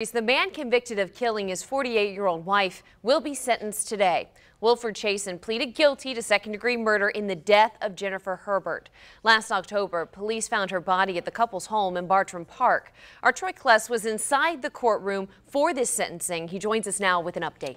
The man convicted of killing his 48-year-old wife will be sentenced today. Wilford Chason pleaded guilty to second-degree murder in the death of Jennifer Herbert. Last October, police found her body at the couple's home in Bartram Park. Our Troy Kless was inside the courtroom for this sentencing. He joins us now with an update.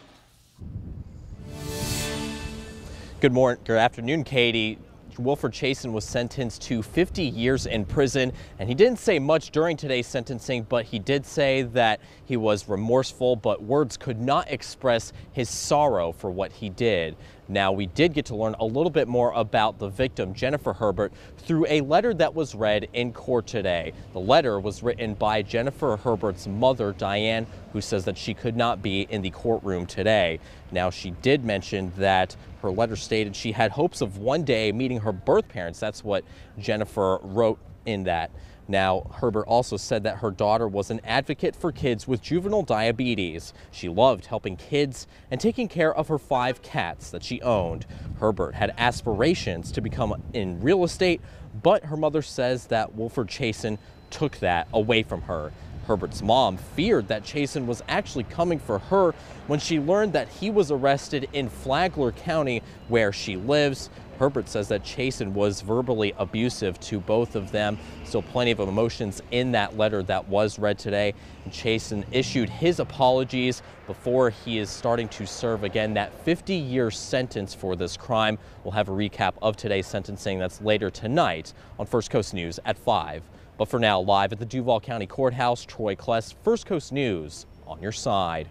Good afternoon, Katie. Wilford Chason was sentenced to 50 years in prison, and he didn't say much during today's sentencing, but he did say that he was remorseful, but words could not express his sorrow for what he did. Now, we did get to learn a little bit more about the victim, Jennifer Herbert, through a letter that was read in court today. The letter was written by Jennifer Herbert's mother, Diane, who says that she could not be in the courtroom today. Now, she did mention that her letter stated she had hopes of one day meeting her birth parents. That's what Jennifer wrote in that. Now, Herbert also said that her daughter was an advocate for kids with juvenile diabetes. She loved helping kids and taking care of her 5 cats that she owned. Herbert had aspirations to become in real estate, but her mother says that Wilford Chason took that away from her. Herbert's mom feared that Chason was actually coming for her when she learned that he was arrested in Flagler County, where she lives. Herbert says that Chason was verbally abusive to both of them. Still plenty of emotions in that letter that was read today. And Chason issued his apologies before he is starting to serve again that 50-year sentence for this crime. We'll have a recap of today's sentencing that's later tonight on First Coast News at 5. But for now, live at the Duval County Courthouse, Troy Kless, First Coast News, on your side.